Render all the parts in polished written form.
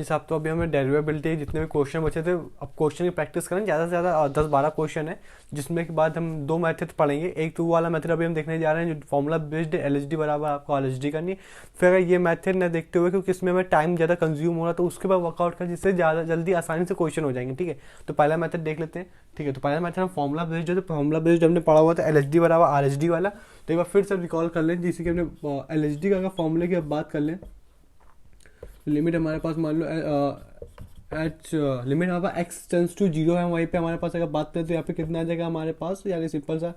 हिसाब तो अभी हमें डेरिवेबिलिटी जितने भी क्वेश्चन बचे थे, अब क्वेश्चन की प्रैक्टिस करें, ज़्यादा से ज़्यादा 10-12 क्वेश्चन है, जिसमें के बाद हम 2 मेथड पढ़ेंगे। एक तो वो वाला मेथड अभी हम देखने जा रहे हैं जो फॉर्मूला बेस्ड LHD बराबर आपको RHD करनी है। फिर अगर ये मेथड न देखते हुए, क्योंकि इसमें हमें टाइम ज़्यादा कंज्यूम हो रहा है, तो उसके बाद वर्कआउट कर जिससे ज़्यादा जल्दी आसानी से क्वेश्चन हो जाएंगे। ठीक है, तो पहला मेथड देख लेते हैं। ठीक है, तो पहला मेथड हम फॉर्मूला बेस्ड, जो फॉर्मूला बेस्ड हमने पढ़ा हुआ था LHD बराबर RHD वाला, तो एक बार फिर से रिकॉल कर लें, जिससे कि हमने LHD का फॉर्मूले की अब बात कर लें। लिमिट हमारे पास मान लो लिमिट हमारे पास एक्स टेंस टू 0 है, वहीं पे हमारे पास अगर बात करें तो यहाँ पे कितना आ जाएगा हमारे पास, यानी सिंपल सा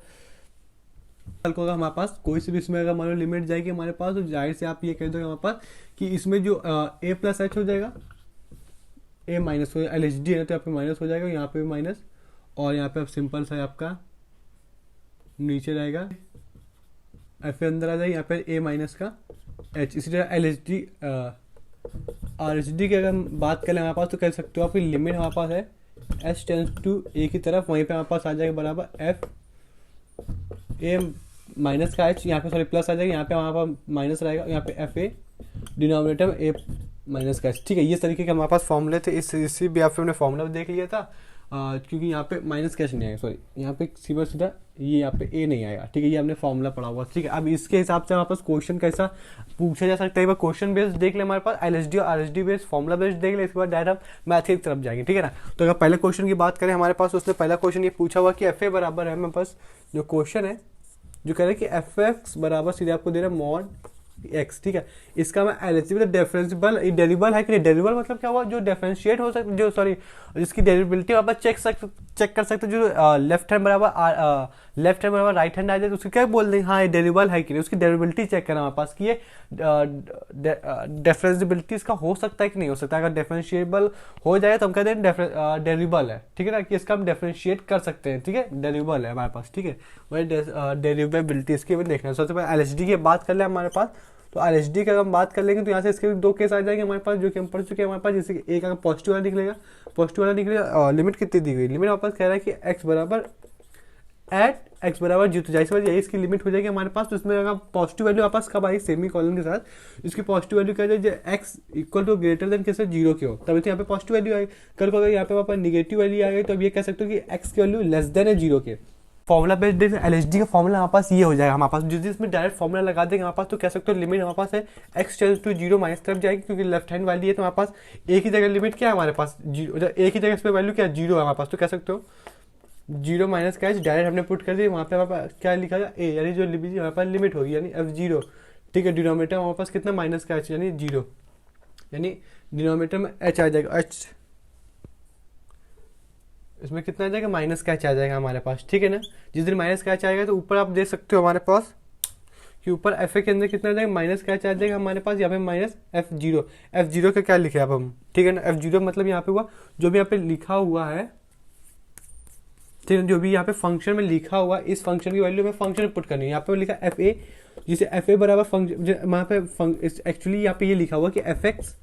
को अगर हमारे पास कोई से भी इसमें अगर मान लो लिमिट जाएगी हमारे पास, तो जाहिर से आप ये कह दोगे हमारे पास कि इसमें जो a प्लस एच हो जाएगा, a माइनस हो LHD है तो यहाँ पे माइनस हो जाएगा, यहाँ पे भी माइनस, और यहाँ पे अब सिंपल सा आपका नीचे रहेगा एफ अंदर आ जाएगा, यहाँ पे a माइनस का h। इसी तरह LHD RHD की अगर हम बात करें हमारे पास, तो कह सकते हो आपकी लिमिट हमारे पास है h टेंस टू a की तरफ, वहीं पे हमारे पास आ जाएगा बराबर f a माइनस का h, यहाँ पे सॉरी प्लस आ जाएगा, यहाँ पे हमारे पास माइनस रहेगा, यहाँ पे एफ ए डिनोमिनेटर में a माइनस का h। ठीक है, ये तरीके के हमारे पास फॉर्मूले थे। इसी भी आपने फॉर्मूला देख लिया था, क्योंकि यहाँ पे माइनस कैश नहीं आएगा, सॉरी यहाँ पे सीधा सीधा ये यहाँ पे ए नहीं आएगा। ठीक है, ये हमने फॉर्मूला पढ़ा हुआ। ठीक है, अब इसके हिसाब से हमारे पास क्वेश्चन कैसा पूछा जा सकता है, क्वेश्चन बेस्ड देख ले हमारे पास, LHD और RHD बेस्ड फॉर्मूला बेस्ड देख ले, इसके बाद डायरेक्ट हम मैथ की तरफ जाएंगे। ठीक है ना, तो अगर पहले क्वेश्चन की बात करें हमारे पास, उसने पहला क्वेश्चन ये पूछा हुआ कि एफ ए बराबर है, हमारे पास जो क्वेश्चन है जो कह रहे हैं कि एफ एक्स बराबर सीधे आपको दे रहा है मॉड एक्स। ठीक है, इसका मैं एलिजिबल डिफरेंशियल डेरिवेबल है कि नहीं, डेरिवेबल मतलब क्या हुआ, जो डिफरेंशिएट हो सकता, जो सॉरी जिसकी डेरिवेबिलिटी आप चेक कर सकते, जो लेफ्ट हैंड बराबर राइट हैंड आ जाए तो उसको क्या बोल देंगे, हाँ ये डेरिवेबल है कि नहीं, उसकी डेरिवेबिलिटी चेक करना हमारे पास कि ये डिफरेंशिएबिलिटी इसका हो सकता है कि नहीं हो सकता। अगर डिफरेंशिएबल हो जाए तो हम कहते हैं डेरिवेबल है। ठीक है ना, कि इसका हम डिफरेंशिएट कर सकते हैं। ठीक है, डेरिवेबल है हमारे पास। ठीक है, वही डेरिवेबिलिटी इसकी भी देखना है। सबसे पहले LHD की बात कर ले हमारे पास, तो RHD का हम बात कर लेंगे तो यहाँ से इसके 2 केस आ जाएंगे हमारे पास, जो कि हम पढ़ चुके हैं हमारे पास। जैसे कि एक अगर पॉजिटिव वाला निकलेगा, पॉजिटिव वाला निकलेगा, लिमिट कितनी दी गई, लिमिट हमारे पास कह रहा है कि x बराबर एट x बराबर 0, तो जाहिर यही इसकी लिमिट हो जाएगी हमारे पास। तो इसमें अगर पॉजिटिव वैल्यू हमारे पास कब आई, सेमी कॉलन के साथ, इसकी पॉजिटिव वैल्यू क्या जाए, x equal to greater than कैसे 0 के हो, तभी तो यहाँ पे पॉजिटिव वैल्यू आई। कल को अगर यहाँ पे वापस निगेटिव वैल्यू आ गई तो अब ये कह सकते हो कि x की वैल्यू लेस देन है 0 के। फॉर्मुला बेस्ड LHD का फॉर्मुला हमारे पास ये हो जाएगा हमारे पास, जिस इसमें डायरेक्ट फॉर्मुला लगा देंगे हमारे पास, तो कह सकते हो लिमिट हमारे पास है x टेंस टू 0 माइनस तरफ जाएगी, क्योंकि लेफ्ट हैंड वाली है तो हमारे पास एक ही जगह लिमिट क्या है हमारे पास 0, एक ही जगह इस पर वैल्यू क्या 0 है हमारे पास, तो कह सकते हो 0 माइनस का डायरेक्ट हमने पुट कर दिया, वहाँ पे हमारे पास क्या लिखा है a, यानी जो हमारे पास लिमिट होगी यानी f0। ठीक है, डिनोमिनेटर हमारे पास कितना माइनस का h यानी 0, यानी डिनोमिनेटर में h आ जाएगा, h इसमें कितना आ जाएगा माइनस का h आ जाएगा हमारे पास। ठीक है ना, जिस दिन माइनस का h आएगा तो ऊपर आप देख सकते हो हमारे पास कि ऊपर एफ ए के अंदर कितना आ जाएगा माइनस का h आ जाएगा हमारे पास, यहाँ पे माइनस f0 का क्या लिखे अब हम। ठीक है ना, f0 मतलब यहाँ पे हुआ जो भी यहाँ पे लिखा हुआ है, ठीक है, जो भी यहाँ पे फंक्शन में लिखा हुआ इस फंक्शन की वैल्यू में फंक्शन में पुट करनी है। यहाँ पे लिखा एफ ए, जिसे एफ ए बराबर फंक्शन, वहाँ पे एक्चुअली यहाँ पे ये लिखा हुआ कि एफ एक्स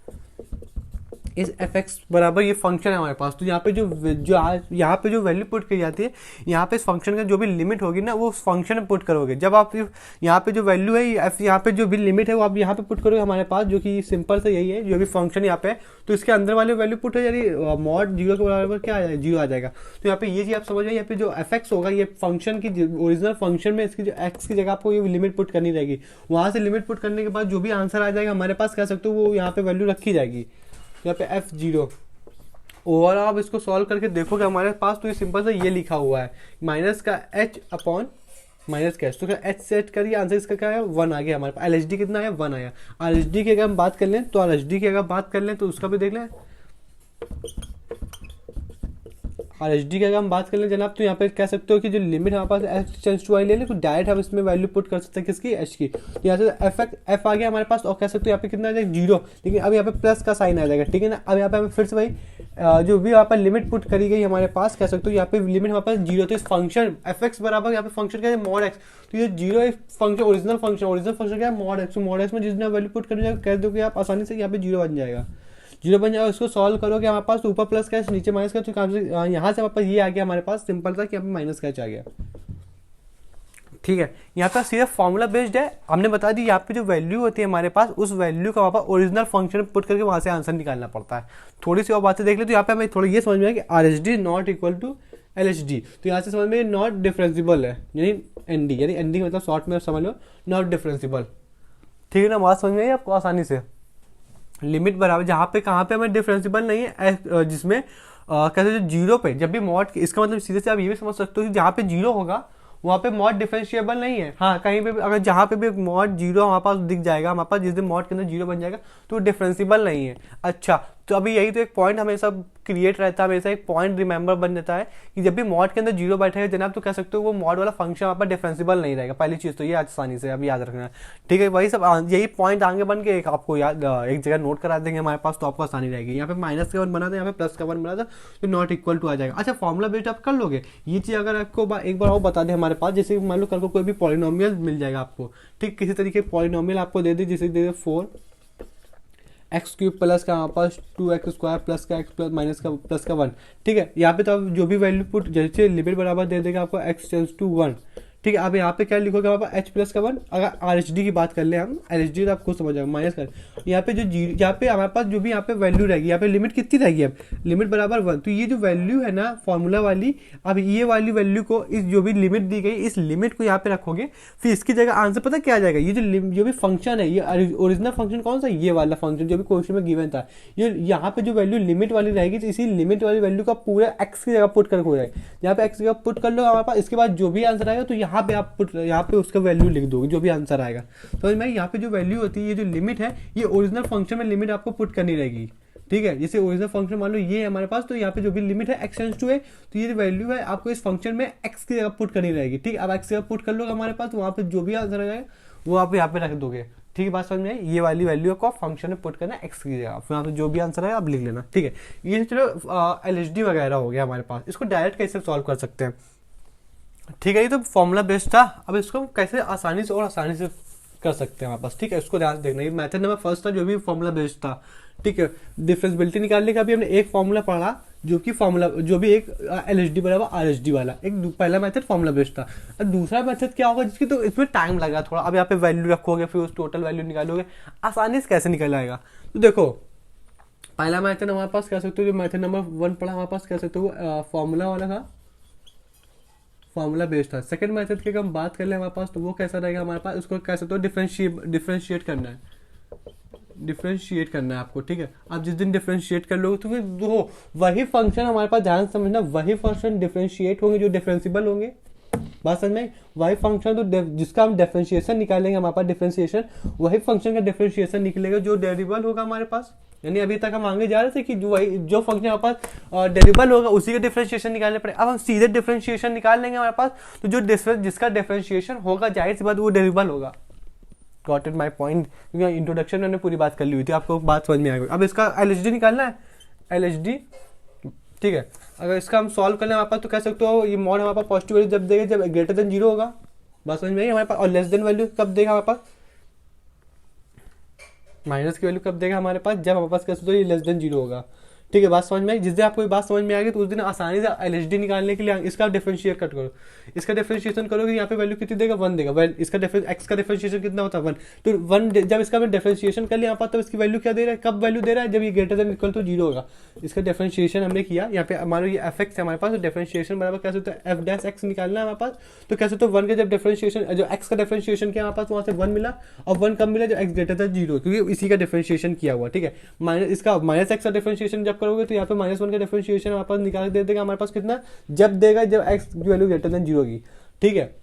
इस एफ एक्स बराबर ये फंक्शन है हमारे पास। तो यहाँ पे यहाँ पे जो वैल्यू पुट की जाती है, यहाँ पे इस फंक्शन का जो भी लिमिट होगी ना वो फंक्शन में पुट करोगे। जब आप यहाँ पे जो वैल्यू है यहाँ पे जो भी लिमिट है वो आप यहाँ पे पुट करोगे हमारे पास, जो कि सिंपल से यही है, जो भी फंक्शन यहाँ पे है तो इसके अंदर वाले वैल्यू पुट है, यानी मॉड 0 के बराबर क्या आ जाएगा 0 आ जाएगा। तो यहाँ पे ये चीज आप समझ रहे, यहाँ पे जो एफ एक्स होगा ये फंक्शन की ओरिजिनल फंक्शन में इसकी जो एक्स की जगह आपको ये लिमिट पुट करनी रहेगी। वहां से लिमिट पुट करने के बाद जो भी आंसर आ जाएगा हमारे पास कह सकते हो वो यहाँ पे वैल्यू रखी जाएगी, यहाँ पे f0। ओवर आप इसको सॉल्व करके देखोगे हमारे पास तो ये सिंपल सा ये लिखा हुआ है माइनस का h अपॉन माइनस का h, तो क्या h सेट करिए, आंसर इसका क्या है 1 आ गया हमारे पास। LHD कितना है 1 आया। RHD की अगर हम बात कर लें तो RHD की अगर बात कर लें तो उसका भी देख लें। RHD की अगर हम बात कर लें जनाब तो यहाँ पे कह सकते हो कि जो लिमिट हमारे पास h टेंस टू 1 ले लें तो डायरेक्ट हम इसमें वैल्यू पुट कर सकते हैं किसकी h की। तो यहाँ से f आ गया हमारे पास और कह सकते हो यहाँ पे कितना आ जाएगा 0, लेकिन अब यहाँ पे प्लस का साइन आ जाएगा। ठीक है ना, अब यहाँ पे हमें फिर से भाई जो भी यहाँ पर लिमिट पुट करी गई हमारे पास कह सकते हो यहाँ पे लिमिट हमारे पास 0, तो इस फंक्शन एफ एक्स बराबर यहाँ पे फंक्शन क्या है मॉड एक्स, तो ये 0 फंक्शन ओरिजिनल फंक्शन क्या है मॉड एक्स। तो मॉड एक्स में जितना वैल्यू पुट कर जाएगा कह दो कि आप आसानी से यहाँ पे 0 बन जाएगा, 0 बन जाएगा। उसको सॉल्व करोगे हमारे पास ऊपर प्लस का नीचे माइनस का, तो यहाँ से हमारे पास ये आ गया हमारे पास सिंपल सा कि यहाँ पे माइनस का आ गया। ठीक है, यहाँ पे सिर्फ फॉर्मूला बेस्ड है, हमने बता दी यहाँ पे जो वैल्यू होती है हमारे पास, उस वैल्यू का वहाँ पर ओरिजिनल फंक्शन पुट करके वहाँ से आंसर निकालना पड़ता है। थोड़ी सी और बातें देख ले तो यहाँ पे हमें थोड़ा ये समझ में आया कि R H D not equal to L H D, तो यहाँ से समझ में नॉट डिफरेंसिबल है, यानी एन डी, यानी एन डी मतलब शॉर्ट में समझ लो नॉट डिफरेंसिबल। ठीक है ना, बात समझ में आई आपको आसानी से। लिमिट बराबर जहाँ पे कहाँ पे हमें डिफरेंसिबल नहीं है, जिसमें कहते हैं जीरो पे जब भी मॉड, इसका मतलब सीधे से आप ये भी समझ सकते हो कि जहाँ पे जीरो होगा वहाँ पे मॉड डिफरेंशिएबल नहीं है। हाँ, कहीं पे भी अगर जहाँ पे भी मॉड जीरो हमारे पास दिख जाएगा, हमारे पास जिस दिन मॉड के अंदर जीरो बन जाएगा तो डिफरेंशिएबल नहीं है। अच्छा, तो अभी यही तो एक पॉइंट हमेशा क्रिएट रहता है, हमेशा एक पॉइंट रिमेंबर बन जाता है कि जब भी मॉड के अंदर जीरो बैठेगा जनाब तो कह सकते हो वो मॉड वाला फंक्शन वहाँ पर डिफरेंशिएबल नहीं रहेगा। पहली चीज़ तो ये आसानी से अभी याद रखना है। ठीक है, वही सब यही पॉइंट आगे बन के एक आपको याद एक जगह नोट करा देंगे हमारे पास, तो आपको आसानी रहेगी। यहाँ पे माइनस का वन बना था, यहाँ पे प्लस का वन बना था, तो नॉट इक्वल टू आ जाएगा। अच्छा, फॉर्मुला बेस्ड आप कर लोगे ये चीज़, अगर आपको एक बार और बता दें हमारे पास, जैसे मान लो कल को कोई भी पॉलिनोमियल मिल जाएगा आपको, ठीक, किसी तरीके पॉलिनोमियल आपको दे दे, जैसे दे दे 4x क्यूब प्लस का हमारे पास 2x स्क्वायर प्लस का x प्लस माइनस का प्लस का 1। ठीक है, यहाँ पे तो आप जो भी वैल्यू पुट, जैसे लिमिट बराबर दे देगा आपको x टेंड्स टू 1। ठीक है, अब यहाँ पे क्या लिखोगे हमारे पास h प्लस का 1। अगर आर एच डी की बात कर ले हम, एल एच डी तो आपको समझ जाएगा माइनस कर, यहाँ पे जो यहाँ पे हमारे पास जो भी यहाँ पे वैल्यू रहेगी, यहाँ पे लिमिट कितनी रहेगी, अब लिमिट बराबर 1, तो ये जो वैल्यू है ना फॉर्मूला वाली, अब ये वाली वैल्यू को, इस जो भी लिमिट दी गई इस लिमिट को यहाँ पे रखोगे, फिर इसकी जगह आंसर पता क्या आ जाएगा, ये जो भी फंक्शन है, ये ओरिजिनल फंक्शन कौन सा, ये वाला फंक्शन जो भी क्वेश्चन में गिवन था, ये यहाँ पे जो वैल्यू लिमिट वाली रहेगी, तो इसी लिमिट वाली वैल्यू का पूरा एक्स की जगह पुट करके हो जाएगा। यहाँ पे एक्स की जगह पुट कर लो हमारे पास, इसके बाद जो भी आंसर आएगा तो यहाँ पे आप पुट, यहाँ पे उसका वैल्यू लिख दोगे जो भी आंसर आएगा। तो मैं यहाँ पे जो वैल्यू होती है, ये जो लिमिट है, ये ओरिजिनल फंक्शन में लिमिट आपको पुट करनी रहेगी। ठीक है, जैसे ओरिजिनल फंक्शन मान लो ये है हमारे पास, तो यहाँ पे जो भी लिमिट है x टेंड्स टू a, तो ये जो वैल्यू है आपको इस फंक्शन में x की जगह पुट करनी रहेगी। ठीक है, अब x की जगह पुट कर लोगे हमारे पास, तो वहाँ पे जो भी आंसर आ जाएगा वो आप यहाँ पे रख दोगे। ठीक है, बात समझ में आई, ये वाली वैल्यू को फंक्शन में पुट करना x की जगह, फिर यहाँ पे जो भी आंसर है आप लिख लेना। ठीक है, ये चलो LHD वगैरह हो गया हमारे पास, इसको डायरेक्ट कैसे सॉल्व कर सकते हैं। ठीक है, ये तो फॉर्मूला बेस्ड था, अब इसको कैसे आसानी से और आसानी से कर सकते हैं हमारे पास। ठीक है, इसको ध्यान से देखना, ये मेथड नंबर फर्स्ट था जो भी फॉर्मूला बेस्ड था। ठीक है, डिफरेंशिएबिलिटी निकालने का भी हमने एक फॉर्मूला पढ़ा, जो कि फॉर्मूला जो भी एक LHD बराबर RHD वाला, एक पहला मेथड फॉर्मूला बेस्ड था। और दूसरा मेथड क्या होगा जिसकी, तो इसमें टाइम लगा थोड़ा, अब यहाँ पे वैल्यू रखोगे फिर उस टोटल वैल्यू निकालोगे, आसानी से कैसे निकल आएगा। तो देखो पहला मेथड हमारे पास कह सकते हो, जो मेथड नंबर 1 पढ़ा हमारे पास कह सकते हो फॉर्मूला वाला था, फॉर्मूला बेस्ड था। सेकंड मेथड की हम बात कर ले हमारे पास, तो वो कैसा रहेगा हमारे पास, उसको कह सकते हो डिफरेंशिएट करना है, डिफरेंशिएट करना है आपको। ठीक है, आप जिस दिन डिफरेंशिएट कर लोगे तो फिर दो वही फंक्शन हमारे पास, ध्यान समझना, वही फंक्शन डिफरेंशिएट होंगे जो डिफरेंशिएबल होंगे। बात समझ में, वही फंक्शन तो जिसका हम डिफरेंशिएशन निकालेंगे हमारे पास डिफरेंशिएशन, वही फंक्शन का डिफरेंशिएशन निकलेगा जो डेरिवेबल होगा हमारे पास। यानी अभी तक हम आगे जा रहे थे कि जो फंक्शन हमारे पास डेरिवेबल होगा उसी का डिफरेंशिएशन निकालने पड़े। अब हम सीधे डिफरेंशिएशन निकाल लेंगे हमारे पास, तो जो जिसका डिफरेंशिएशन होगा जाहिर सी बात वो डेरिवेबल होगा। गॉट इट माय पॉइंट, क्योंकि इंट्रोडक्शन मैंने पूरी बात कर ली हुई थी, आपको बात समझ में आ गई। अब इसका LHD निकालना है, LHD। ठीक है, अगर इसका हम सॉल्व कर लें हमारे पास, तो कह सकते हो ये मॉड हमारे पास पॉजिटिव वैल्यू जब देगा जब ग्रेटर देन 0 होगा, बात समझ में आई हमारे पास, और लेस देन वैल्यू कब देगा हमारे पास, माइनस की वैल्यू कब देगा हमारे पास, जब हमारे पास कह सकते हो ये लेस देन 0 होगा। ठीक है, बात समझ में आई, जिस दिन आपको ये बात समझ में आ गई तो उस दिन आसानी से LHD निकालने के लिए इसका डिफरेंशिएट कट करो, इसका डिफरेंशिएशन करोगे, यहाँ पे वैल्यू कितनी देगा 1 देगा, इसका x का डिफरेंशिएशन कितना होता है 1, तो 1 जब इसका डिफरेंशिएशन कर लिया यहाँ पर, तो इसकी वैल्यू क्या दे रहा है, कब वैल्यू दे रहा है, जब ये ग्रेटर देन इक्वल टू 0 होगा। इसका डिफरेंशिएशन हमने किया, यहाँ पे हमारा ये fx है हमारे पास, डिफरेंशिएशन बराबर कह सकते हैं f डैश x निकालना है हमारे पास, तो कह सकते हो 1 का जब डिफरेंशिएशन, जो x का डिफरेंशिएशन किया हमारे पास वहाँ से 1 मिला, और 1 कब मिला, जब x ग्रेटर देन 0, क्योंकि इसी का डिफरेंशिएशन किया हुआ। ठीक है, माइनस इसका माइनस x का डिफरेंशिएशन जब करोगे तो यहाँ पे -1 का डिफरेंशिएशन हमारे पास निकाल दे देगा हमारे पास कितना, जब देगा जब x की वैल्यू ग्रेटर देन 0 की। ठीक है,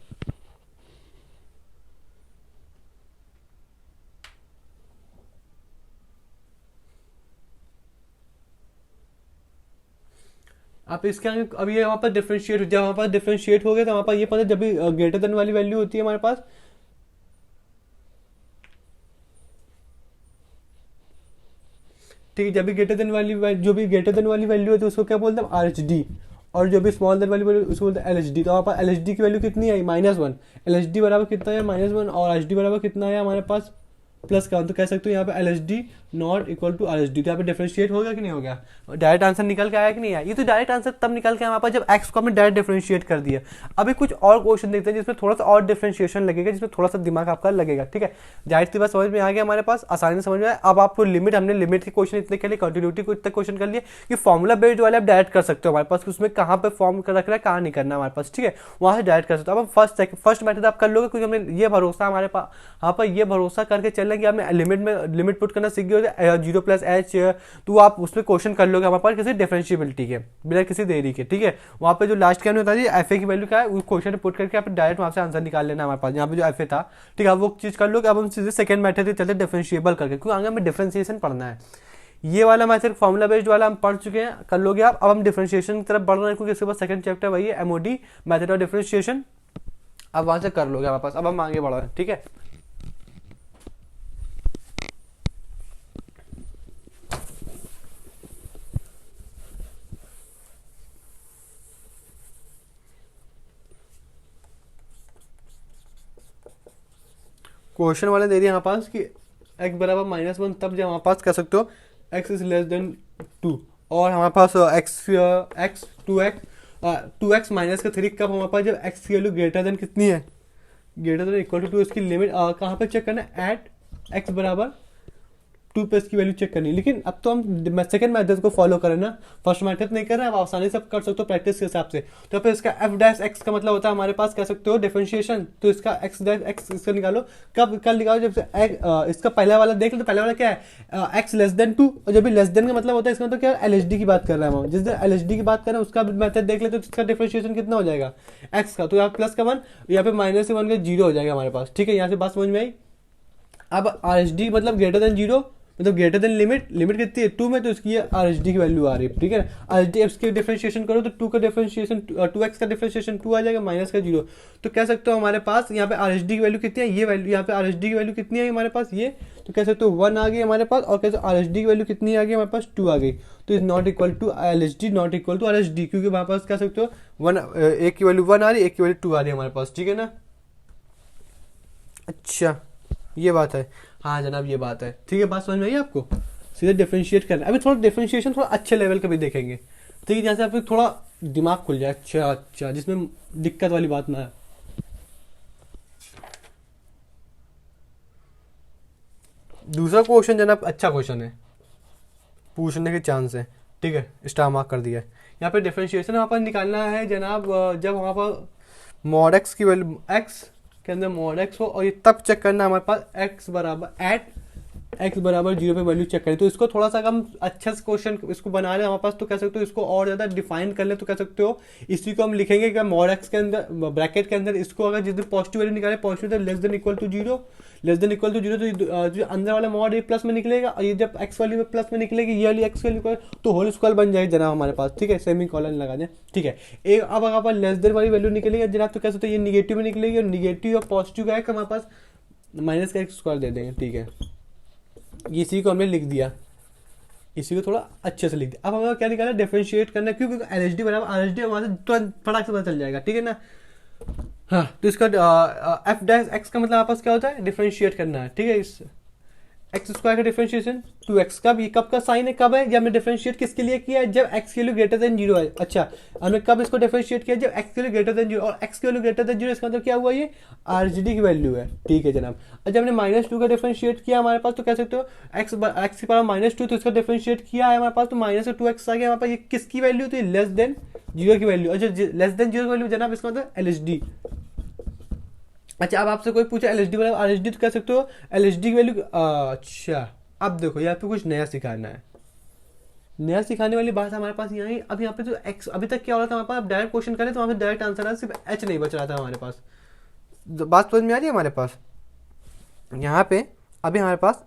आप इसके आगे अब ये हमारे पास डिफरेंशिएट, जब हमारे पास डिफरेंशिएट हो गया तो हमारे पास ये पता जब भी ग्रेटर देन वाली वैल्यू होती है हमारे पास, ठीक है, जब भी ग्रेटर देन वाली जो भी ग्रेटर देन वाली वैल्यू होती है उसको क्या बोलते हैं RHD, और जो भी स्मॉल देन वाली वैल्यू उसको बोलते हैं LHD। तो हमारे पास LHD की वैल्यू कितनी आई -1, LHD बराबर कितना है -1, और HD बराबर कितना है हमारे पास प्लस का 1, तो कह सकते हो यहाँ पे L H D not equal to R H D. तो यहाँ पे डिफरेंशिएट होगा कि नहीं हो गया, डायरेक्ट आंसर निकल के आया कि नहीं आया। ये तो डायरेक्ट आंसर तब निकल के हमारे पास जब एक्स को हमने डायरेक्ट डिफरेंशिएट कर दिया। अभी कुछ और क्वेश्चन देखते हैं जिसमें थोड़ा सा और डिफरेंशिएशन लगेगा, जिसमें थोड़ा सा दिमाग आपका लगेगा, ठीक है। जाहिर सी बात समझ में आ गया हमारे पास, आसानी से समझ में आया। अब आपको लिमिट, हमने लिमिट के क्वेश्चन इतने के लिए, कंटिन्यूटी को इतने क्वेश्चन कर लिए कि फॉर्मुला बेस्ड वाले आप डायरेक्ट कर सकते हो हमारे पास, उसमें कहाँ पे फॉर्म कर रखना है, कहाँ नहीं करना हमारे पास, ठीक है, वहाँ से डायरेक्ट कर सकते हो। अब फर्स्ट मेथड आप कर लोगे, क्योंकि हमने ये भरोसा हमारे पास यहाँ पर ये भरोसा करके चल रहे हैं कि आपने लिमिट पुट करना सीख गए 0 प्लस एच, तो आप उसमें क्वेश्चन कर लोगे हमारे पास किसी डिफरेंशिएबिलिटी के बिना किसी देरी के, ठीक है। वहाँ पे जो लास्ट के हमने बता दिया एफ ए की वैल्यू क्या है, उस क्वेश्चन पुट करके आप डायरेक्ट वहाँ से आंसर निकाल लेना हमारे पास, यहाँ पे जो एफ ए था, ठीक है। अब वो चीज़ कर लो कि अब हम सीधे सेकंड मेथड चलते डिफरेंशिएबल करके, क्योंकि आगे हमें डिफरेंशिएशन पढ़ना है। ये वाला मैथड फॉर्मुला बेस्ड वाला हम पढ़ चुके हैं, कर लोगे आप। अब हम डिफरेंशिएशन की तरफ बढ़ रहे हैं, क्योंकि इसके बाद सेकंड चैप्टर वही है एमओडी, मेथड ऑफ डिफरेंशिएशन। अब वहाँ से कर लोगे हमारे पास। अब हम आगे बढ़ रहे हैं, ठीक है। क्वेश्चन वाले दे दिए हमारे पास कि x बराबर -1 तब जब हमारे पास कह सकते हो x इज लेस देन 2, और हमारे पास x 2x माइनस का 3 कब हमारे पास जब x की वैल्यू ग्रेटर देन कितनी है, ग्रेटर देन इक्वल टू 2। इसकी लिमिट कहाँ पे चेक करना है, एट x बराबर 2 पे इसकी वैल्यू चेक करनी है। लेकिन अब तो हम सेकंड मेथड को फॉलो करें ना, फर्स्ट मेथड नहीं कर रहे हैं, आप आसानी से कर सकते हो प्रैक्टिस के हिसाब से। तो फिर इसका f डैश x का मतलब होता है हमारे पास कह सकते हो डिफरेंशिएशन, तो इसका x डैश x इसका निकालो, कब कल निकालो जब से इसका पहला वाला देख लो, तो पहला वाला क्या है x लेस देन 2, और जब भी लेस देन का मतलब होता है इसका मतलब क्या है, एल एच डी की बात कर रहे हैं हम। जिस दिन एल एच डी की बात कर रहे हैं उसका मेथड देख ले, तो इसका डिफरेंशिएशन कितना हो जाएगा x का, तो यहाँ प्लस का 1, यहाँ पे -1 का 0 हो जाएगा हमारे पास, ठीक है। यहाँ से बात समझ में आई। अब आर एच डी मतलब ग्रेटर देन 0, मतलब ग्रेटर देन लिमिट कितनी है 2 में, तो इसकी आर एच डी की वैल्यू आ रही है, ठीक है। आर एच डी इसके डिफरेंशिएशन करो तो 2 का डिफरेंशिएशन 2x का डिफरेंशिएशन 2 आ जाएगा, माइनस का 0। तो कह सकते हो हमारे पास यहाँ पे आर एच डी की वैल्यू कितनी है, ये वैल्यू यहाँ पे आर एच डी की वैल्यू कितनी है हमारे पास, ये तो कह सकते हो 1 आ गई हमारे पास, और कह सकते आर एच डी की वैल्यू कितनी आ गई हमारे पास 2 आ गई। तो is not equal to L H D, not equal to R H D, क्योंकि हमारे पास कह सकते हो 1, एक की वैल्यू 1 आ रही है, एक की वैल्यू 2 आ रही है हमारे पास, ठीक है ना। अच्छा ये बात है, हाँ जनाब ये बात है, ठीक है। बात समझ में आई आपको, सीधे डिफरेंशिएट करना है। अभी थोड़ा डिफरेंशिएशन थोड़ा अच्छे लेवल का भी देखेंगे, ठीक है, जहाँ से आपको थोड़ा दिमाग खुल जाए, अच्छा जिसमें दिक्कत वाली बात ना है। दूसरा क्वेश्चन जनाब अच्छा क्वेश्चन है, पूछने के चांस है, ठीक है, स्टार मार्क कर दिया है। यहाँ पे डिफरेंशिएशन वहाँ पर निकालना है जनाब, जब वहाँ पर मॉड एक्स की वैल्यू एक्स के अंदर मॉड एक्स हो, और ये तब चेक करना हमारे पास एक्स बराबर एट x बराबर 0 पे वैल्यू चेक करें। तो इसको थोड़ा सा हम अच्छा से क्वेश्चन इसको बना रहे हैं हमारे पास, तो कह सकते हो इसको और ज़्यादा डिफाइन कर ले, तो कह सकते हो इसी को हम लिखेंगे कि मॉड एक्स के अंदर ब्रैकेट के अंदर इसको अगर जिस दिन पॉजिटिव वैल्यू निकाले, positive less than equal to 0, less than equal to 0, तो जो अंदर वाला मॉड ये प्लस में निकलेगा, और ये जब एक्स वैल्यू प्लस में निकलेगी, ये वाली एक्स वैल्यू तो होल स्क्वायर बन जाएगी जनाब हमारे पास, ठीक है, सेमी कॉलन लगा दें, ठीक है। एक अब अगर लेस देन वाली वैल्यू निकलेगी जनाब, तो कह सकते हो ये निगेटिव में निकलेगी, और निगेटिव और पॉजिटिव का है हमारे पास माइनस का एक्स स्क्वायर दे देंगे, ठीक है। इसी को हमने लिख दिया, इसी को थोड़ा अच्छे से लिख दिया। अब हमें क्या निकालना, डिफरेंशिएट करना, क्योंकि एल एच डी बराबर आर एच डी वहां से तुरंत फटाक से पता चल जाएगा, ठीक है ना। हाँ तो इसका एफ डैश एक्स का मतलब आपस क्या होता है, डिफरेंशिएट करना है, ठीक है। इस एक्स स्क्वायर का डिफरेंशिएशन 2x का, ये कब का साइन है, कब है, जब हमने डिफरेंशिएट किसके लिए किया है, जब x की वैल्यू ग्रेटर देन 0 है। अच्छा हमने कब इसको डिफरेंशिएट किया, जब x की वैल्यू ग्रेटर देन 0, और x की वैल्यू ग्रेटर देन 0 इसका मतलब क्या हुआ, ये आरजीडी की वैल्यू है, ठीक है जनाब। और जब हमने -2 का डिफरेंशिएट किया हमारे पास, तो कह सकते हो x की पावर -2, तो इसका डिफरेंशिएट किया है हमारे पास, तो -2x आ गया हमारे पास, ये किसकी वैल्यू, तो लेस देन 0 की वैल्यू, और जो लेस देन 0 की वैल्यू जनाब इसका मतलब एल एच डी। अच्छा अब आपसे कोई पूछे L H D R H D, तो कह सकते हो एल एच डी की वैल्यू, अच्छा अब देखो यहाँ पे कुछ नया सिखाना है, नया सिखाने वाली बात हमारे पास यहाँ ही। अब यहाँ पे जो एक्स अभी तक क्या हो रहा था हमारे पास, अब डायरेक्ट क्वेश्चन करें तो वहाँ पे डायरेक्ट आंसर है, सिर्फ एच नहीं बच रहा था हमारे पास। बात समझ में आ रही है हमारे पास, यहाँ पे अभी हमारे पास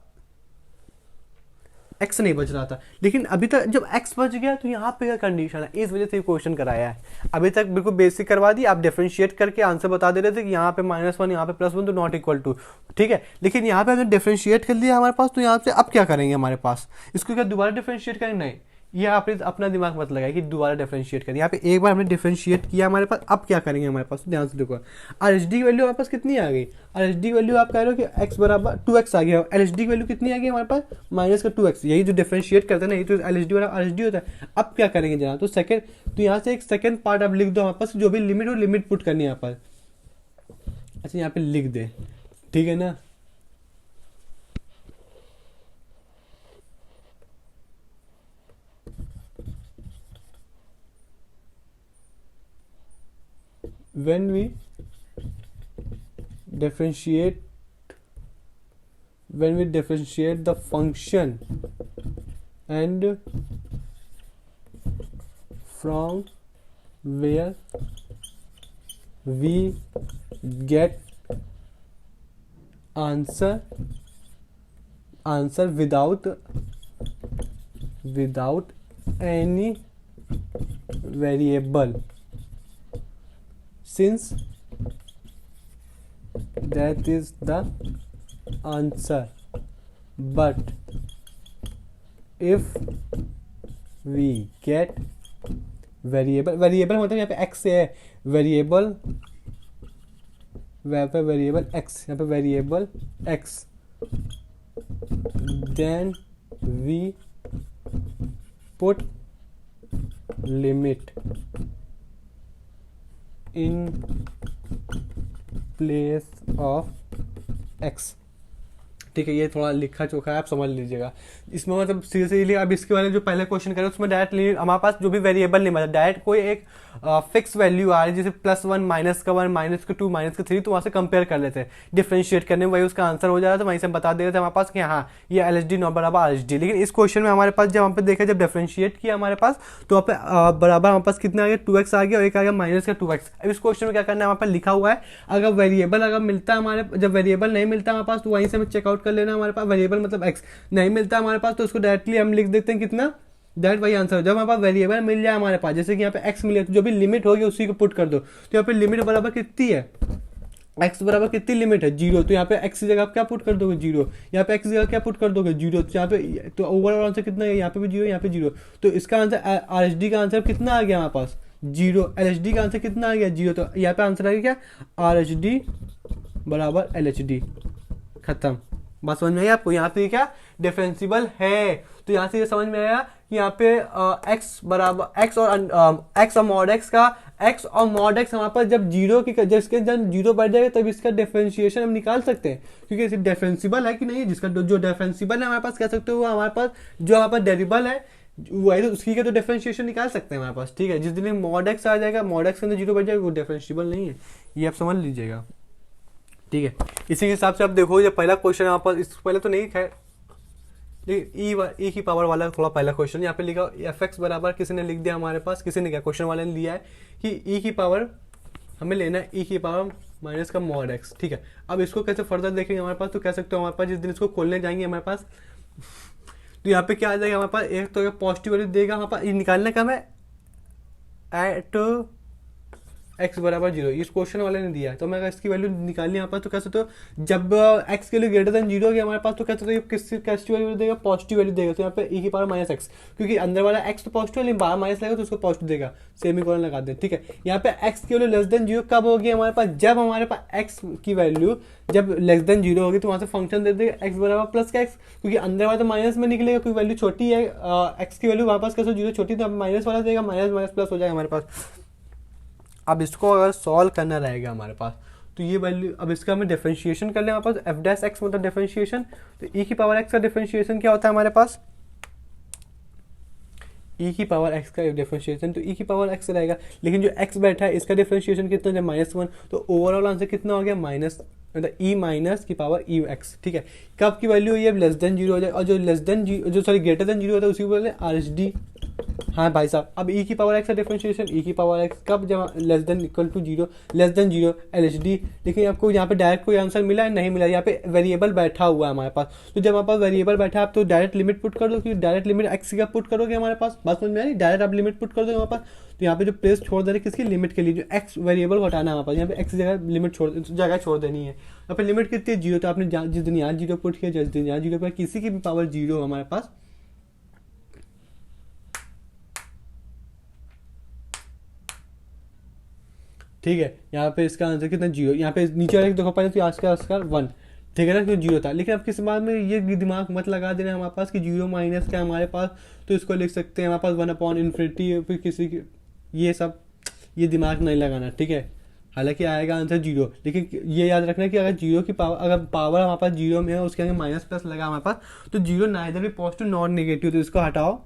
एक्स नहीं बच रहा था, लेकिन अभी तक जब एक्स बच गया तो यहाँ पे क्या कंडीशन है, इस वजह से क्वेश्चन कराया है। अभी तक बिल्कुल बेसिक करवा दी, आप डिफरेंशिएट करके आंसर बता दे रहे थे कि यहाँ पे -1 यहाँ पे +1 तो नॉट इक्वल टू, ठीक है। लेकिन यहाँ पे हमने डिफरेंशिएट कर लिया हमारे पास, तो यहाँ से अब क्या करेंगे हमारे पास, इसको क्या दोबारा डिफरेंशिएट करेंगे, नहीं, ये आपने अपना दिमाग मत लगाया कि दोबारा डिफरेंशिएट करें। यहाँ पे एक बार हमने डिफरेंशिएट किया हमारे पास, अब क्या करेंगे हमारे पास, ध्यान से देखो। आर एच डी की वैल्यू हमारे पास कितनी आ गई, आर एच डी की वैल्यू आप कह रहे हो कि एक्स बराबर 2x आ गया, एल एच डी की वैल्यू कितनी आ गई हमारे पास, माइनस का 2x। यही जो डिफरेंशिएट करते हैं ना, यही तो एल एच डी बराबर आर एच डी होता है। अब क्या करेंगे जनाब, तो सेकंड, तो यहाँ से एक सेकंड पार्ट आप लिख दो हमारे पास, जो भी लिमिट हो लिमिट पुट करनी है यहाँ पर। अच्छा यहाँ पे लिख दे, ठीक है ना। when we differentiate the function and from where we get answer without any variable, since that is the answer, but if we get variable मतलब यहाँ पे x है, variable वहाँ पे वेरिएबल x, यहाँ पे variable x, then we put limit in place of x। ठीक है, ये थोड़ा लिखा चोखा है, आप समझ लीजिएगा। इसमें मतलब सीरियसली अब इसके बारे में जो पहले क्वेश्चन करें उसमें डायरेक्ट हमारे पास जो भी वेरिएबल नहीं मतलब डायरेक्ट कोई एक फिक्स वैल्यू आ रही है, जैसे +1 -1 -2 -3, तो वहाँ से कंपेयर कर लेते हैं डिफरेंशिएट करने में, वही उसका आंसर हो जा रहा था, वहीं से हम बता दे रहे थे हमारे पास कि हाँ ये एल एच डी नॉट बराबर आर एच डी। लेकिन इस क्वेश्चन में हमारे पास जब वहाँ पे देखा, जब डिफरेंशिएट किया हमारे पास, तो वहाँ पे बराबर हमारे पास कितना आ गया, 2x आ गया, और एक आ गया माइनस का 2x। अब इस क्वेश्चन में क्या करना है, वहाँ पर लिखा हुआ है अगर वेरिएबल अगर मिलता है हमारे, जब वेरिएबल नहीं मिलता हमारे पास तो वहीं से हमें चेकआउट कर लेना। हमारे पास वेरिएबल मतलब x नहीं मिलता हमारे पास, तो उसको डायरेक्टली हम लिख देते हैं कितना, डायरेक्ट वही आंसर। जब हमारे पास वेरिएबल मिल जाए हमारे पास, जैसे कि यहाँ पे x मिले, तो जो भी लिमिट होगी उसी को पुट कर दो। तो यहाँ पे लिमिट बराबर कितनी है, x बराबर कितनी लिमिट है, 0। तो यहाँ पे x की जगह आप क्या पुट कर दोगे, 0। यहाँ पे x की जगह क्या पुट कर दोगे, 0। तो यहाँ पे तो ओवरऑल आंसर कितना है, यहाँ पे भी 0, यहाँ पे 0। तो इसका आंसर आर एच डी का आंसर कितना आ गया हमारे पास, 0। एल एच डी का आंसर कितना आ गया, 0। तो यहाँ पे आंसर आ गया क्या, आर एच डी बराबर एल एच डी। खत्म, बात समझ में आई आपको। यहाँ पे क्या डिफरेंसिबल है, तो यहाँ से ये समझ में आया कि यहाँ पे x बराबर x और मॉड x का x और मॉड x हमारे पास जब जीरो की जब इसके जब जीरो बढ़ जाएगा तब इसका डिफरेंशिएशन हम निकाल सकते हैं, क्योंकि इसे डिफरेंसिबल है कि नहीं, जिसका जो डिफरेंसिबल है हमारे पास कह सकते हो वो हमारे पास जो हमारे पास डेरिबल है वही, तो उसकी का तो डिफरेंशिएशन निकाल सकते हैं हमारे पास। ठीक है, जिस दिन मॉड x आ जाएगा, मॉड x के अंदर जीरो बढ़ जाएगा, वो डिफरेंशिएबल नहीं है, ये आप समझ लीजिएगा। ठीक है, इसी के हिसाब से आप देखो जब पहला क्वेश्चन यहाँ पर, इससे पहले तो नहीं खैर ई की पावर वाला थोड़ा पहला क्वेश्चन यहाँ पे लिखा एफ एक्स बराबर, किसी ने लिख दिया हमारे पास, किसी ने क्या क्वेश्चन वाले ने लिया है कि ई की पावर हमें लेना है ई की पावर माइनस का मॉड एक्स। ठीक है, अब इसको कैसे फर्दर देखेंगे हमारे पास, तो कह सकते हो हमारे पास जिस दिन इसको खोलने जाएंगे हमारे पास, तो यहाँ पे क्या आ जाएगा हमारे पास, एक तो पॉजिटिव वैल्यू देगा हमारे पास, ये निकालने का हमें एट x बराबर 0, इस क्वेश्चन वाले ने दिया है। तो मैं इसकी वैल्यू निकालनी यहाँ पर, तो कह सकते हो जब x के लिए ग्रेटर देन 0 हो गया हमारे पास, तो कह सकते हो किसकी वैल्यू देगा, पॉजिटिव वैल्यू देगा। तो यहाँ पे e की पावर माइनस x, क्योंकि अंदर वाला x तो पॉजिटिव है लेकिन बाहर माइनस लगेगा तो उसको पॉजिटिव देगा, सेमीकोलन लगा दे। ठीक है, यहाँ पे x की वैल्यू लेस देन 0 कब होगी हमारे पास, जब हमारे पास x की वैल्यू जब लेस देन 0 होगी, तो वहाँ से फंक्शन दे देगा x बराबर प्लस का x, क्योंकि अंदर वाला तो माइनस में निकलेगा, क्योंकि वैल्यू छोटी है, x की वैल्यू हमारे पास कैसे 0 छोटी, तो माइनस वाला देगा, माइनस माइनस प्लस हो जाएगा हमारे पास। अब इसको अगर सॉल्व करना रहेगा हमारे पास, तो ये वैल्यू, अब इसका हमें डिफरेंशिएशन कर लें हमारे पास, एफ डैश एक्स मतलब डिफरेंशिएशन, तो ई की पावर एक्स का डिफरेंशिएशन क्या होता है हमारे पास, ई की पावर एक्स का डिफरेंशिएशन, तो ई की पावर एक्स रहेगा, लेकिन जो एक्स बैठा है इसका डिफरेंशिएशन कितना है, -1, तो ओवरऑल आंसर कितना हो गया, माइनस मतलब ई माइनस की पावर ई एक्स। ठीक है, कब की वैल्यू ये लेस देन 0 हो जाए, और जो लेस देन जो सॉरी ग्रेटर देन 0 होता है उसी को बोलते हैं आर एच डी। हाँ भाई साहब, अब ई की पावर एक्स का डिफरेंशिएशन, ई की पावर एक्स कब, जब less than equal to 0, less than 0 L H D. लेकिन आपको यहाँ पे डायरेक्ट कोई आंसर मिला है, नहीं मिला, यहाँ पे वेरिएबल बैठा हुआ है हमारे पास, तो जब हमारे पास वेरिएबल बैठा है आप तो डायरेक्ट लिमिट पुट कर दो, क्योंकि डायरेक्ट लिमिट एक्स का पुट करोगे हमारे पास, बात समझ में आ रही, डायरेक्ट आप लिमिट पुट कर दो हमारे पास। तो यहाँ पे जो प्लेस छोड़ दे रहे किसकी, लिमिट के लिए, जो एक्स वेरिएबल को हटाना है हमारे पास, यहाँ पे एक्स जगह लिमिट जगह छोड़ देनी है। यहाँ पे लिमिट कितनी है, 0, तो आपने जिस दिन यहाँ 0 पुट किया, जिस दिन यहाँ 0 पर किसी की भी पावर 0 हमारे पास, ठीक है, यहाँ पे इसका आंसर कितना 0, यहाँ पे नीचे वाले देखो पहले तो आज का आंसर 1, ठीक है ना, क्यों 0 था। लेकिन अब किस बात में ये दिमाग मत लगा देना हमारे पास कि 0 माइनस क्या हमारे पास, तो इसको लिख सकते हैं हमारे पास 1/∞, फिर किसी की ये सब ये दिमाग नहीं लगाना, ठीक है। हालांकि आएगा आंसर 0, लेकिन ये याद रखना कि अगर 0 की पावर, अगर पावर हमारे पास 0 में है उसके आगे माइनस प्लस लगा हमारे पास, तो 0 नाइदर भी पॉजिटिव नॉट नेगेटिव, तो इसको हटाओ।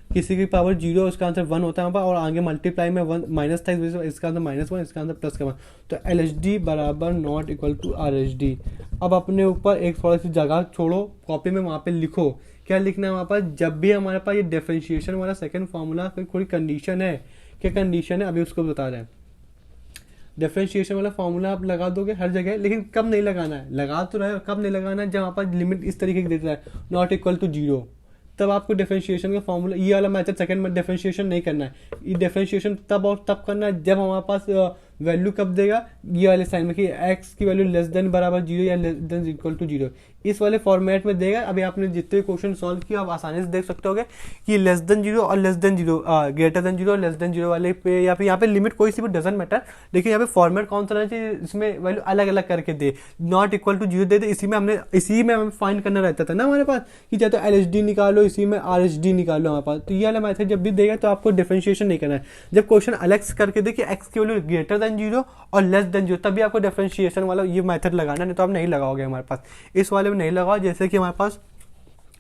किसी की पावर 0 उसका आंसर 1 होता है हमारे पास, और आगे मल्टीप्लाई में 1 माइनस था, इसका आंसर -1, इसका आंसर प्लस का 1, तो LHD बराबर नॉट इक्वल टू RHD। अब अपने ऊपर एक थोड़ी सी जगह छोड़ो कॉपी में, वहाँ पे लिखो क्या लिखना है हमारे पास। जब भी हमारे पास ये डिफरेंशिएशन वाला सेकंड फार्मूला कोई कंडीशन है, क्या कंडीशन है अभी उसको बता रहे हैं। डिफरेंशिएशन वाला फार्मूला आप लगा दोगे हर जगह, लेकिन कब नहीं लगाना है, लगा तो रहे हो, कब नहीं लगाना है, जब वहाँ पर लिमिट इस तरीके की देता है नॉट इक्वल टू 0, तब आपको डिफरेंशिएशन का फार्मूला ये वाला मेथड सेकंड में डिफरेंशिएशन नहीं करना है। ये डिफरेंशिएशन तब और तब करना है जब हमारे पास वैल्यू कब देगा, ये वाले साइन में कि x की वैल्यू लेस देन बराबर 0 या लेस देन इक्वल टू 0, इस वाले फॉर्मेट में देगा। अभी आपने जितने क्वेश्चन सॉल्व किया आप आसानी से देख सकते होगे कि लेस देन 0 और लेस देन 0, ग्रेटर देन 0 और लेस देन 0 वाले पे, या फिर यहाँ पे लिमिट कोई सी भी डजंट मैटर, लेकिन यहाँ पे फॉर्मेट कौन सा रहना चाहिए, इसमें वैल्यू अलग अलग करके दे, नॉट इक्वल टू 0 दे दे। इसी में हमें फाइंड करना रहता था ना हमारे पास कि चाहे तो LHD निकालो, इसी में RHD निकालो हमारे पास। तो ये वाला मैथड जब भी देगा तो आपको डिफरेंशिएशन नहीं करना है। जब क्वेश्चन अलग करके दे कि x की वैल्यू ग्रेटर देन 0 और लेस देन 0, तभी आपको डिफरेंशिएशन वाला ये मेथड लगाना, नहीं तो आप नहीं लगाओगे हमारे पास। इस वाले में नहीं लगाओ, जैसे कि हमारे पास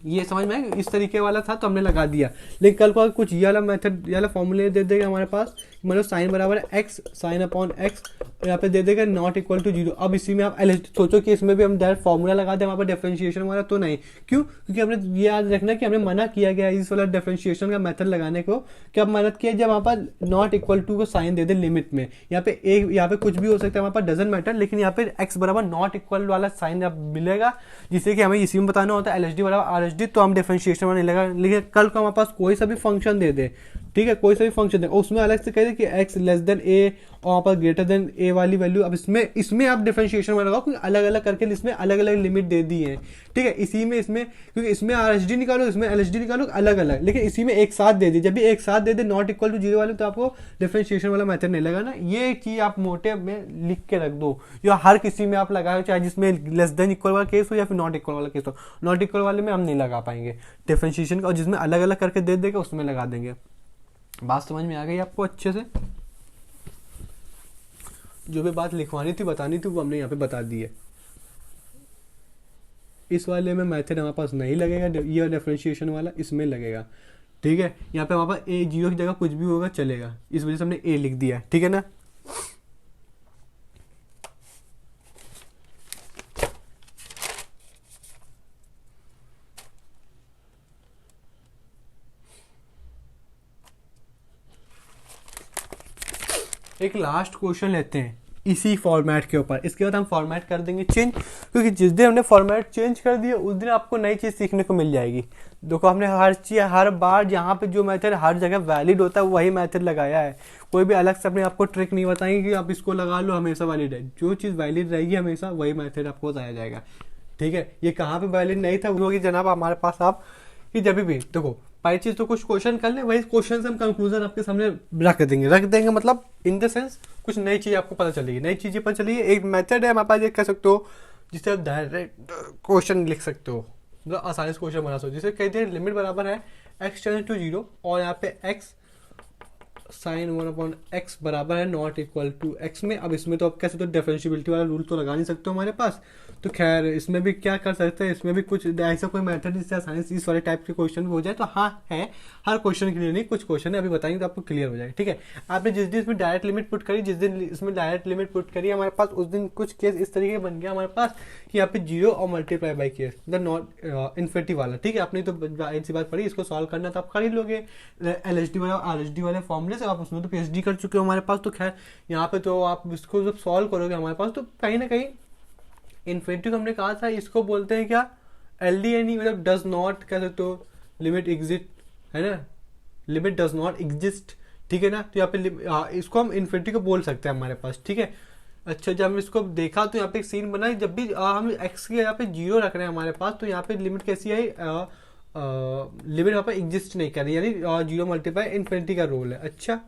ये समझ में इस तरीके वाला था तो हमने लगा दिया, लेकिन कल को कुछ ये वाला मेथड, ये वाला फॉर्मूले दे देगा हमारे पास, मतलब साइन बराबर है x, साइन अपॉन x, यहाँ पे दे देगा नॉट इक्वल टू 0। अब इसी में आप सोचो कि इसमें भी हम डायरेक्ट फॉर्मूला लगा दें हमारे पास डिफरेंशिएशन वाला, तो नहीं। क्यों? क्योंकि हमने ये याद रखना कि हमने मना किया गया इस वाला डिफरेंशिएशन का मेथड लगाने को। क्या मदद किया, जब हमारे पास नॉट इक्वल टू को साइन दे दे लिमिट में, यहाँ पे यहाँ पे कुछ भी हो सकता है हमारे पास, डजंट मैटर, लेकिन यहाँ पे x बराबर नॉट इक्वल वाला साइन अब मिलेगा, जिससे कि हमें इसी में बताना होता है LHD बराबर RHD, तो हम डिफरेंशिएशन में नहीं लगा। लेकिन कल को हमारे पास कोई सा भी फंक्शन दे दे, ठीक है, कोई सा भी फंक्शन दे, उसमें अलग से कह दे कि x लेस देन a और वहाँ पर ग्रेटर देन a वाली वैल्यू, अब इसमें आप डिफरेंशिएशन में लगाओ, क्योंकि अलग अलग करके इसमें अलग अलग लिमिट दे दी है, ठीक है। इसी में इसमें क्योंकि इसमें RHD निकालो, इसमें LHD निकालो, अलग अलग, लेकिन इसी में एक साथ दे दी। जब भी एक साथ दे दे नॉट इक्वल टू 0 वाले, तो आपको डिफरेंशिएशन वाला मेथड नहीं लगाना। ये चीज आप मोटे में लिख के रख दो, या हर किसी में आप लगाओ, चाहे जिसमें लेस देन इक्वल वाला केस हो या फिर नॉट इक्वल वाला केस हो। नॉट इक्वल वाले में हम नहीं लगा पाएंगे डिफरेंशिएशन का, और जिसमें अलग अलग करके दे देगा उसमें लगा देंगे। बात समझ में आ गई आपको अच्छे से? जो भी बात लिखवानी थी बतानी थी वो हमने यहाँ पे बता दी है। इस वाले में मेथड हमारे पास नहीं लगेगा, ये डिफरेंशिएशन वाला इसमें लगेगा, ठीक है। यहाँ पे हमारे पास a 0 की जगह कुछ भी होगा चलेगा, इस वजह से हमने a लिख दिया है, ठीक है ना। एक लास्ट क्वेश्चन लेते हैं इसी फॉर्मेट के ऊपर, इसके बाद हम फॉर्मेट कर देंगे चेंज, क्योंकि जिस दिन हमने फॉर्मेट चेंज कर दिया उस दिन आपको नई चीज़ सीखने को मिल जाएगी। देखो हमने हर चीज़, हर बार जहाँ पे जो मेथड हर जगह वैलिड होता है वही मेथड लगाया है, कोई भी अलग से अपने आपको ट्रिक नहीं बताएंगे कि आप इसको लगा लो हमेशा वैलिड है। जो चीज़ वैलिड रहेगी हमेशा वही मेथड आपको बताया जाएगा, ठीक है। ये कहाँ पे वैलिड नहीं था वो कि जनाब हमारे पास आप कि जब भी देखो पहली चीज तो कुछ क्वेश्चन कर ले, वही क्वेश्चन से हम कंक्लूजन आपके सामने रख देंगे मतलब इन द सेंस कुछ नई चीज आपको पता चलेगी, नई चीजें पता चलेगी। एक मेथड है हमारे पास, ये कह सकते हो जिससे आप डायरेक्ट क्वेश्चन लिख सकते हो, मतलब आसानी से क्वेश्चन बना सकते हो। जिसे कहते हैं लिमिट बराबर है x टेंड्स टू 0 और यहाँ पे x साइन 1/x बराबर है नॉट इक्वल टू x में। अब इसमें तो आप कैसे तो डिफरेंशिएबिलिटी वाला रूल तो लगा नहीं सकते हो हमारे पास, तो खैर इसमें भी क्या कर सकते हैं, इसमें भी कुछ ऐसा कोई मेथड जिससे आसानी से इस वाले टाइप के क्वेश्चन भी हो जाए, तो हाँ है, हर क्वेश्चन के लिए नहीं, कुछ क्वेश्चन है अभी बताएंगे तो आपको क्लियर हो जाएगा, ठीक है। आपने जिस दिन इसमें डायरेक्ट लिमिट पुट करी, जिस दिन इसमें डायरेक्ट लिमिट पुट करी हमारे पास, उस दिन कुछ केस इस तरीके बन गया हमारे पास कि यहाँ पे 0 और मल्टीप्लाई बाई केस मतलब नॉट इन्फिनिटी वाला, ठीक है। आपने तो ऐसी बात पढ़ी, इसको सॉल्व करना तो आप कर ही लोगे LHD वाला RHD वाले फॉर्मूले से, आप उसमें तो PhD कर चुके हो हमारे पास। तो खैर यहाँ पे तो आप इसको जब सॉल्व करोगे हमारे पास, तो कहीं ना कहीं इन्फिनिटी को हमने कहा था इसको बोलते हैं क्या, LDNE, मतलब डज नॉट कह सकते हो, लिमिट एग्जिस्ट है ना, लिमिट डज नॉट एग्जिस्ट, ठीक है ना। तो यहाँ पे इसको हम इन्फिनिटी को बोल सकते हैं हमारे पास, ठीक है। अच्छा जब हम इसको देखा तो यहाँ पे एक सीन बना, जब भी हम x के यहाँ पे 0 रख रहे हैं हमारे पास, तो यहाँ पे लिमिट कैसी आई, लिमिट यहाँ पे एग्जिस्ट नहीं कर रही, यानी 0 मल्टीप्लाई इन्फिनिटी का रूल है। अच्छा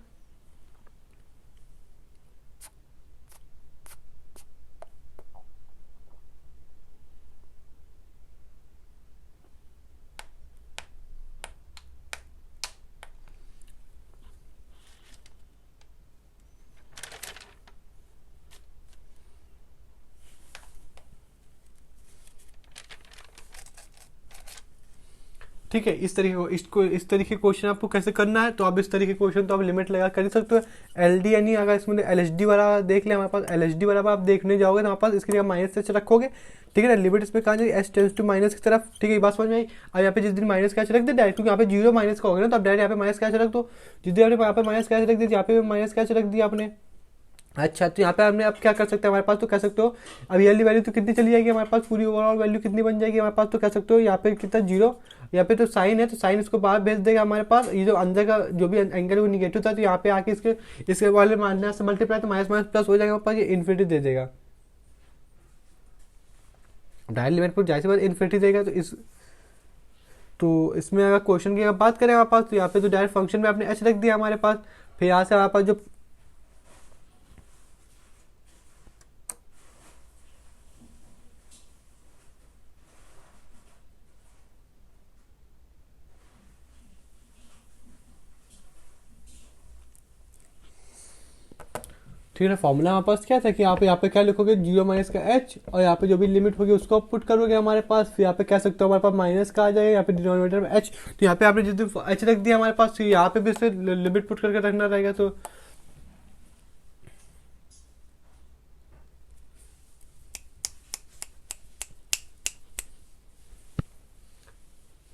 ठीक है। इस तरीके को इस तरीके क्वेश्चन आपको कैसे करना है, तो आप इस तरीके क्वेश्चन तो आप लिमिट लगा कर ही सकते हो। LD यानी अगर इसमें LHD वाला देख ले हमारे पास, LHD वाला आप देखने जाओगे तो हमारे पास इसके लिए माइनस एच रखोगे, ठीक है ना। लिमिट इसमें कहाँ जाएगी, एच टेंस टू माइनस की तरफ, ठीक है। ये बात समझ में आई। अब यहाँ पे जिस दिन माइनस कैच रख दे डायरेक्ट, क्योंकि यहाँ पे जीरो माइनस का होगा ना, तो आप डायरेक्ट यहाँ पे माइनस कैच रख दो। जिस दिन आपने यहाँ पे माइनस कैच रख दिया, यहाँ पे माइनस कैच रख दिया आपने। अच्छा, तो यहाँ पे हमने अब क्या कर सकते हैं हमारे पास, तो कह सकते हो अब ये वैल्यू तो कितनी चली जाएगी हमारे पास, पूरी ओवरऑल वैल्यू कितनी बन जाएगी हमारे पास, तो कह सकते हो यहाँ पे कितना जीरो, यहाँ पे तो साइन है तो साइन इसको बाहर भेज देगा हमारे पास। ये जो अंदर का जो भी एंगल वो निगेटिव था, तो यहाँ पे आके इसके वाले माइनस से मल्टीप्लाई, तो माइनस माइनस प्लस हो जाएगा हमारे पास, ये इन्फिनिटी दे देगा। डायरेक्ट लिमिट पर जाहिर सी बात इन्फिनिटी देगा। तो इसमें अगर क्वेश्चन की अगर बात करें हमारे पास, तो यहाँ पे तो डायरेक्ट फंक्शन में आपने एच रख दिया हमारे पास। फिर यहाँ से हमारे पास जो ठीक है फॉर्मूला हमारे पास क्या था कि यहाँ पे क्या लिखोगे, जीरो माइनस का एच, और यहाँ पे जो भी लिमिट होगी उसको आप पुट करोगे हमारे पास। फिर यहाँ पे कह सकते हो हमारे पास माइनस का आ जाएगा, यहाँ पे डिनोमिनेटर में एच, तो यहाँ पे आपने जिस दिन एच रख दिया हमारे पास, तो यहाँ पे भी इसे लिमिट पुट करके रखना रहेगा। तो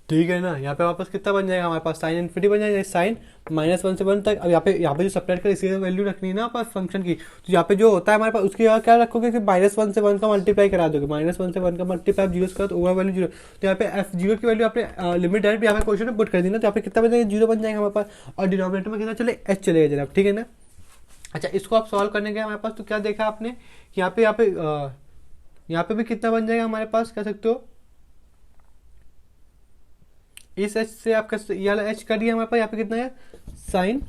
ठीक है ना, यहाँ पे वापस कितना बन जाएगा हमारे पास, साइन इन्फिनिटी बन जाएगा, साइन -1 से 1 तक। अब यहाँ पे जो सब्ट्रैक्ट कर इसकी वैल्यू रखनी है ना पास फंक्शन की, तो यहाँ पे जो होता है हमारे पास उसकी क्या रखोगे कि -1 से 1 का मल्टीप्लाई करा दोगे, -1 से 1 का मल्टीप्लाई जीरो का, तो ओवर वैल्यू जीरो। तो यहाँ पे F0 की वैल्यू आपने लिमिट डायरेक्ट यहाँ पे क्वेश्चन में पुट कर दी ना, तो यहाँ पे कितना बन जाएगा, जीरो बन जाएगा हमारे पास, और डिनोमिनेटर में कितना चले, एच चलेगा जनाब, ठीक है ना। अच्छा, इसको आप सॉल्व करने गए हमारे पास, तो क्या देखा आपने, यहाँ पे भी कितना बन जाएगा हमारे पास, कह सकते हो इस एच से आपका ये वाला एच कर दिया हमारे पास, यहाँ पे कितना है साइन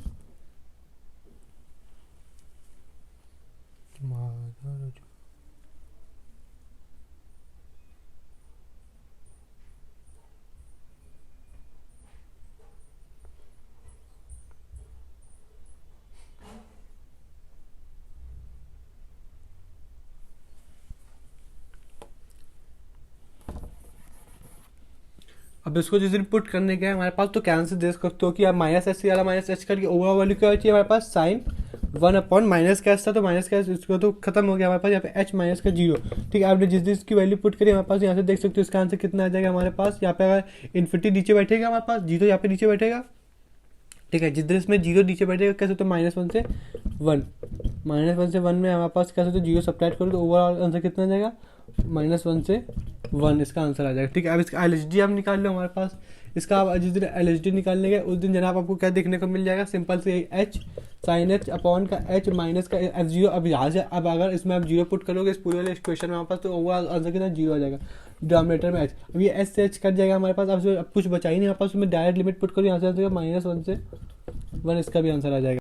अब इसको जिस दिन पुट करने के हमारे पास, तो कैंसिल दे सकते हो कि आप माइनस एच वाला माइनस एच करके ओवर वैल्यू क्या होती है हमारे पास, साइन 1 अपॉन माइनस कैश था, तो माइनस कैश इसको तो खत्म हो गया हमारे पास, यहाँ पे एच माइनस का जीरो। ठीक है, आपने जिस दिन इसकी वैल्यू पुट करी हमारे पास, यहाँ से देख सकते हो इसका आंसर कितना आ जाएगा हमारे पास। यहाँ पे अगर इन्फिनिटी नीचे बैठेगा हमारे पास, जीरो यहाँ पे नीचे बैठेगा, ठीक है। जिस दिन इसमें जीरो नीचे बैठेगा कैसे, तो -1 से 1, -1 से 1 में हमारे पास कैसे, तो जीरो सब्ट्रैक्ट करो तो ओवरऑल आंसर कितना आ जाएगा, -1 से 1 इसका आंसर आ जाएगा। ठीक है, अब इसका LHD आप निकाल लो हमारे पास। इसका आप जिस दिन LHD निकालने गए उस दिन जनाब आपको क्या देखने को मिल जाएगा, सिंपल से एच साइन एच अपॉन का एच माइनस का F0। अब यहाँ से अब अगर इसमें आप जीरो पुट करोगे इस पूरे वाले इक्वेशन में हमारे पास, तो ओवरऑल आंसर कितना जीरो आ जाएगा, डिनोमिनेटर में एच। अब ये एच से एच कट जाएगा हमारे पास, अब कुछ बचा ही नहीं हमारे पास, उसमें डायरेक्ट लिमिट पुट करो, यहाँ से -1 से 1 इसका भी आंसर आ जाएगा।